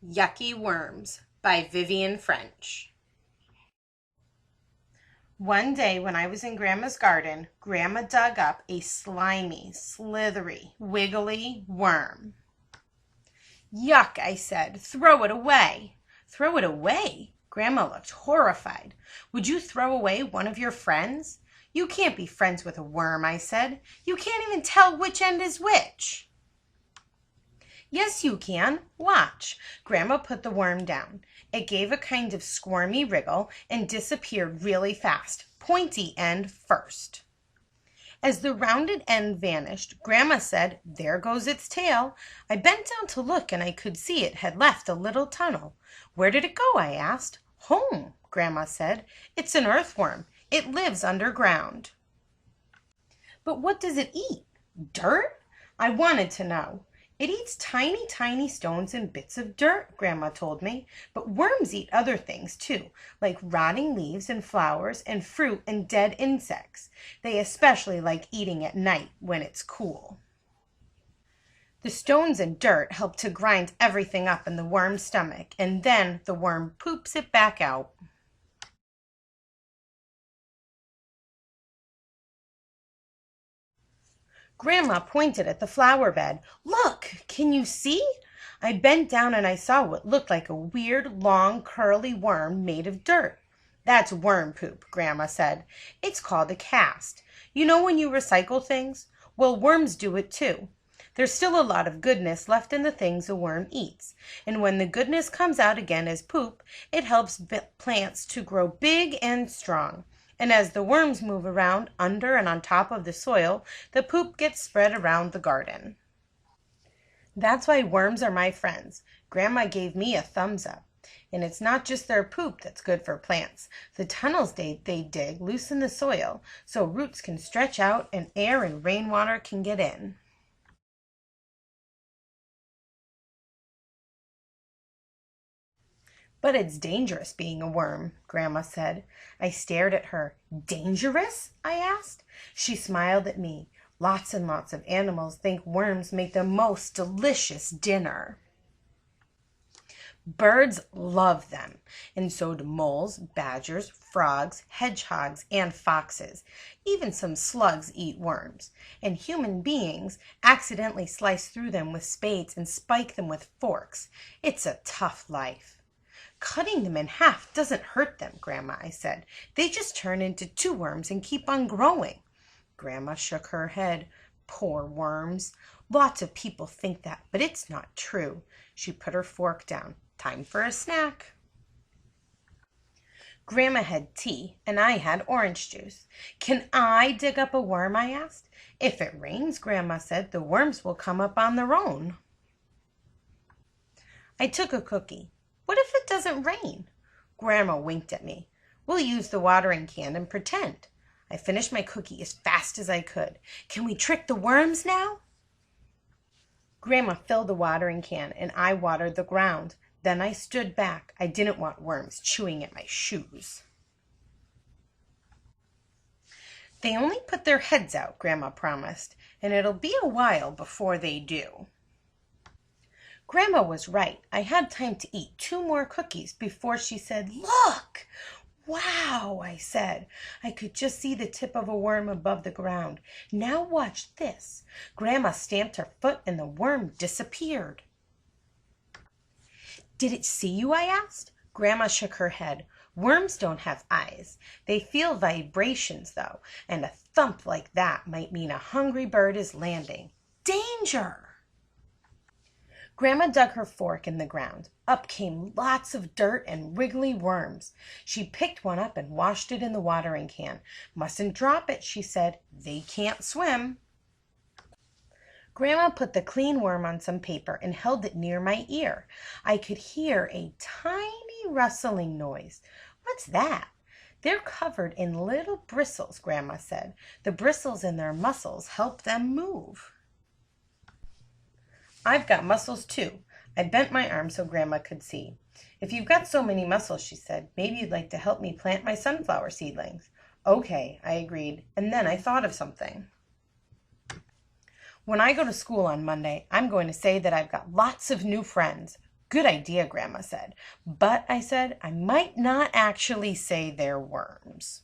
Yucky Worms by Vivian French. One day when I was in Grandma's garden, Grandma dug up a slimy, slithery, wiggly worm. Yuck, I said. Throw it away. Throw it away? Grandma looked horrified. Would you throw away one of your friends? You can't be friends with a worm, I said. You can't even tell which end is which. Yes, you can. Watch. Grandma put the worm down. It gave a kind of squirmy wriggle and disappeared really fast, pointy end first. As the rounded end vanished, Grandma said, "There goes its tail." I bent down to look, and I could see it had left a little tunnel. "Where did it go?" I asked. "Home," Grandma said. "It's an earthworm. It lives underground." "But what does it eat? Dirt?" I wanted to know. "It eats tiny, tiny stones and bits of dirt," Grandma told me. "But worms eat other things, too, like rotting leaves and flowers and fruit and dead insects. They especially like eating at night when it's cool." The stones and dirt help to grind everything up in the worm's stomach, and then the worm poops it back out. Grandma pointed at the flower bed. "Look, can you see?" I bent down and I saw what looked like a weird, long, curly worm made of dirt. "That's worm poop," Grandma said. "It's called a cast. You know when you recycle things? Well, worms do it too. There's still a lot of goodness left in the things a worm eats, and when the goodness comes out again as poop, it helps plants to grow big and strong. And as the worms move around under and on top of the soil, the poop gets spread around the garden. That's why worms are my friends." Grandma gave me a thumbs up. "And it's not just their poop that's good for plants. The tunnels they dig loosen the soil so roots can stretch out and air and rainwater can get in." "But it's dangerous being a worm," Grandma said. I stared at her. "Dangerous?" I asked. She smiled at me. "Lots and lots of animals think worms make the most delicious dinner. Birds love them, and so do moles, badgers, frogs, hedgehogs, and foxes. Even some slugs eat worms, and human beings accidentally slice through them with spades and spike them with forks. It's a tough life." "Cutting them in half doesn't hurt them, Grandma," I said. "They just turn into two worms and keep on growing." Grandma shook her head. "Poor worms. Lots of people think that, but it's not true." She put her fork down. "Time for a snack." Grandma had tea, and I had orange juice. "Can I dig up a worm?" I asked. "If it rains," Grandma said, "the worms will come up on their own." I took a cookie. "What if it doesn't rain?" Grandma winked at me. "We'll use the watering can and pretend." I finished my cookie as fast as I could. "Can we trick the worms now?" Grandma filled the watering can and I watered the ground. Then I stood back. I didn't want worms chewing at my shoes. "They only put their heads out," Grandma promised, "and it'll be a while before they do." Grandma was right. I had time to eat 2 more cookies before she said, "Look!" "Wow," I said. I could just see the tip of a worm above the ground. "Now watch this." Grandma stamped her foot and the worm disappeared. "Did it see you?" I asked. Grandma shook her head. "Worms don't have eyes. They feel vibrations, though, and a thump like that might mean a hungry bird is landing. Danger!" Grandma dug her fork in the ground. Up came lots of dirt and wriggly worms. She picked one up and washed it in the watering can. "Mustn't drop it," she said. "They can't swim." Grandma put the clean worm on some paper and held it near my ear. I could hear a tiny rustling noise. "What's that?" "They're covered in little bristles," Grandma said. "The bristles in their muscles help them move." "I've got muscles too." I bent my arm so Grandma could see. "If you've got so many muscles," she said, "maybe you'd like to help me plant my sunflower seedlings." "Okay," I agreed, and then I thought of something. "When I go to school on Monday, I'm going to say that I've got lots of new friends." Good idea, Grandma said. But, I said, I might not actually say they're worms.